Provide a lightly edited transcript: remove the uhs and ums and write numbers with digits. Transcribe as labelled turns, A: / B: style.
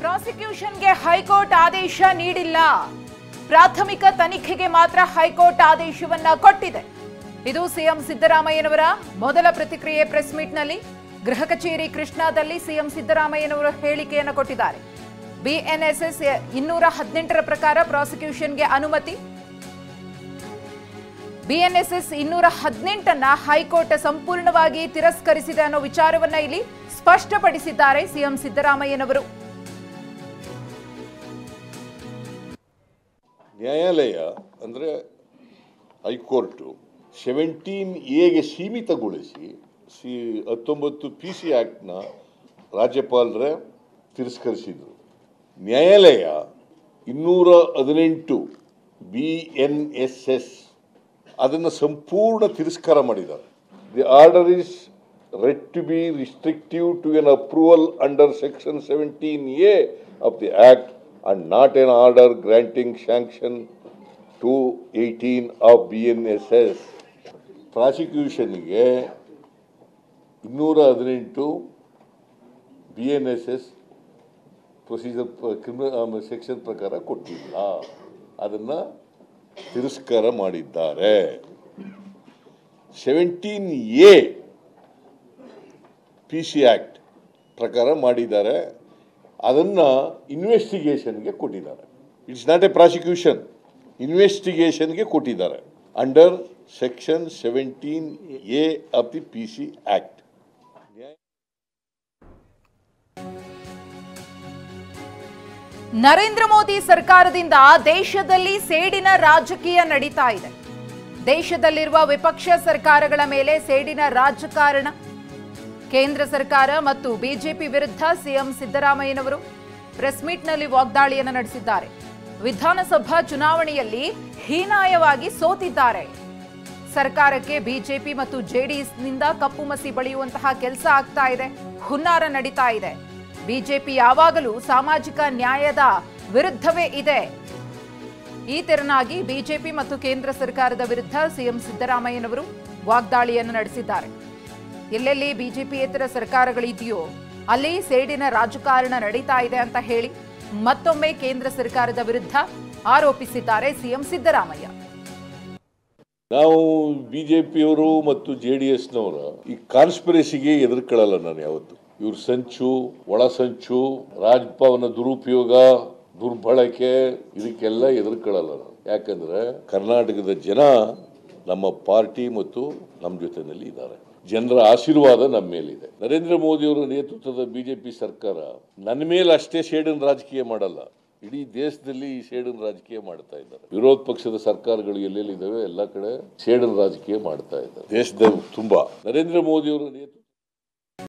A: ಪ್ರಾಸಿಕ್ಯೂಷನ್ಗೆ high court ಆದೇಶ ನೀಡಿಲ್ಲ. ಪ್ರಾಥಮಿಕ ತನಿಖೆಗೆ ಮಾತ್ರ ಹೈಕೋರ್ಟ್ ಆದೇಶವನ್ನ ಕೊಟ್ಟಿದೆ. ಇದು ಸಿಎಂ ಸಿದ್ದರಾಮಯ್ಯನವರ ಮೊದಲ ಪ್ರತಿಕ್ರಿಯೆ. ಪ್ರೆಸ್ ಮೀಟ್ನಲ್ಲಿ ಗೃಹ ಕಚೇರಿ ಕೃಷ್ಣಾದಲ್ಲಿ ಸಿಎಂ ಸಿದ್ದರಾಮಯ್ಯನವರು ಹೇಳಿಕೆಯನ್ನು ಕೊಟ್ಟಿದ್ದಾರೆ. ಬಿಎನ್ಎಸ್ಎಸ್ 218ರ ಪ್ರಕಾರ ಪ್ರಾಸಿಕ್ಯೂಷನ್ಗೆ ಅನುಮತಿ. ಬಿಎನ್ಎಸ್ಎಸ್ 218ಅನ್ನ ಹೈಕೋರ್ಟ್ ಸಂಪೂರ್ಣವಾಗಿ ತಿರಸ್ಕರಿಸಿದೆ ಅನ್ನೋ ವಿಚಾರವನ್ನ ಇಲ್ಲಿ ಸ್ಪಷ್ಟಪಡಿಸಿದ್ದಾರೆ ಸಿಎಂ ಸಿದ್ದರಾಮಯ್ಯನವರು.
B: ನ್ಯಾಯಾಲಯ ಅಂದರೆ ಹೈಕೋರ್ಟು 17A ಸೀಮಿತಗೊಳಿಸಿ 19 PC ಆ್ಯಕ್ಟ್ನ ರಾಜ್ಯಪಾಲರೇ ತಿರಸ್ಕರಿಸಿದರು. ನ್ಯಾಯಾಲಯ 218 BNSS ಅದನ್ನು ಸಂಪೂರ್ಣ ತಿರಸ್ಕಾರ ಮಾಡಿದ್ದಾರೆ. The order is read to be restrictive to an approval under section 17A of the Act and not an order granting sanction to 18 of BNSS. ಪ್ರಾಸಿಕ್ಯೂಷನ್ಗೆ 218 BNSS procedure criminal section ಪ್ರಕಾರ ಕೊಟ್ಟಿಲ್ಲ, ಅದನ್ನು ತಿರಸ್ಕಾರ ಮಾಡಿದ್ದಾರೆ. 17A PC ಆ್ಯಕ್ಟ್ ಪ್ರಕಾರ ಮಾಡಿದ್ದಾರೆ, ಅದನ್ನು ಇನ್ವೆಸ್ಟಿಗೇಷನ್ಗೆ ಕೊಟ್ಟಿದ್ದಾರೆ. It's not A prosecution, ಇನ್ವೆಸ್ಟಿಗೇಷನ್ಗೆ ಕೊಟ್ಟಿದ್ದಾರೆ under section 17A of the PC act.
A: Narendra Modi ಸರ್ಕಾರದಿಂದ ದೇಶದಲ್ಲಿ ಸೇಡಿನ ರಾಜಕೀಯ ನಡೀತಾ ಇದೆ. ದೇಶದಲ್ಲಿರುವ ವಿಪಕ್ಷ ಸರ್ಕಾರಗಳ ಮೇಲೆ ಸೇಡಿನ ರಾಜಕಾರಣ. ಕೇಂದ್ರ ಸರ್ಕಾರ ಮತ್ತು ಬಿಜೆಪಿ ವಿರುದ್ಧ ಸಿಎಂ ಸಿದ್ದರಾಮಯ್ಯನವರು ಪ್ರೆಸ್ ಮೀಟ್ನಲ್ಲಿ ವಾಗ್ದಾಳಿಯನ್ನು ನಡೆಸಿದ್ದಾರೆ. ವಿಧಾನಸಭಾ ಚುನಾವಣೆಯಲ್ಲಿ ಹೀನಾಯವಾಗಿ ಸೋತಿದ್ದಾರೆ. ಸರ್ಕಾರಕ್ಕೆ ಬಿಜೆಪಿ ಮತ್ತು ಜೆಡಿಎಸ್ನಿಂದ ಕಪ್ಪು ಮಸಿ ಬಳಿಯುವಂತಹ ಕೆಲಸ ಆಗ್ತಾ ಇದೆ, ಹುನ್ನಾರ ನಡೀತಾ ಇದೆ. ಬಿಜೆಪಿ ಯಾವಾಗಲೂ ಸಾಮಾಜಿಕ ನ್ಯಾಯದ ವಿರುದ್ಧವೇ ಇದೆ. ಈ ತೆರನಾಗಿ ಬಿಜೆಪಿ ಮತ್ತು ಕೇಂದ್ರ ಸರ್ಕಾರದ ವಿರುದ್ಧ ಸಿಎಂ ಸಿದ್ದರಾಮಯ್ಯನವರು ವಾಗ್ದಾಳಿಯನ್ನು ನಡೆಸಿದ್ದಾರೆ. ಎಲ್ಲೆಲ್ಲಿ ಬಿಜೆಪಿಯೇತರ ಸರ್ಕಾರಗಳಿದೆಯೋ ಅಲ್ಲಿ ಸೇಡಿನ ರಾಜಕಾರಣ ನಡೀತಾ ಇದೆ ಅಂತ ಹೇಳಿ ಮತ್ತೊಮ್ಮೆ ಕೇಂದ್ರ ಸರ್ಕಾರದ ವಿರುದ್ಧ ಆರೋಪಿಸಿದ್ದಾರೆ ಸಿಎಂ ಸಿದ್ದರಾಮಯ್ಯ.
B: ನಾವು ಬಿಜೆಪಿಯವರು ಮತ್ತು JDSನವರ ಈ ಕಾನ್ಸ್ಪಿರಸಿಗೆ ಎದುರ್ಕೊಳ್ಳಲ್ಲ. ನಾನು ಯಾವತ್ತು ಇವ್ರ ಸಂಚು, ಒಳ ಸಂಚು, ರಾಜಭವನ ದುರುಪಯೋಗ, ದುರ್ಬಳಕೆ ಇದಕ್ಕೆಲ್ಲ ಎದುರ್ಕೊಳ್ಳಲ್ಲ ನಾವು. ಯಾಕಂದ್ರೆ ಕರ್ನಾಟಕದ ಜನ ನಮ್ಮ ಪಾರ್ಟಿ ಮತ್ತು ನಮ್ಮ ಜೊತೆಯಲ್ಲಿ ಇದ್ದಾರೆ. ಜನರ ಆಶೀರ್ವಾದ ನಮ್ಮ ಮೇಲಿದೆ. ನರೇಂದ್ರ ಮೋದಿ ಅವರ ನೇತೃತ್ವದ ಬಿಜೆಪಿ ಸರ್ಕಾರ ನನ್ನ ಮೇಲೆ ಅಷ್ಟೇ ಸೇಡಿನ ರಾಜಕೀಯ ಮಾಡಲ್ಲ, ಇಡೀ ದೇಶದಲ್ಲಿ ಈ ಸೇಡಿನ ರಾಜಕೀಯ ಮಾಡ್ತಾ ಇದ್ದಾರೆ. ವಿರೋಧ ಪಕ್ಷದ ಸರ್ಕಾರಗಳು ಎಲ್ಲೆಲ್ಲಿದ್ದಾವೆ ಎಲ್ಲ ಕಡೆ ಸೇಡಿನ ರಾಜಕೀಯ ಮಾಡ್ತಾ ಇದ್ದಾರೆ. ದೇಶದ ತುಂಬಾ ನರೇಂದ್ರ ಮೋದಿ ಅವರ ನೇತೃತ್ವ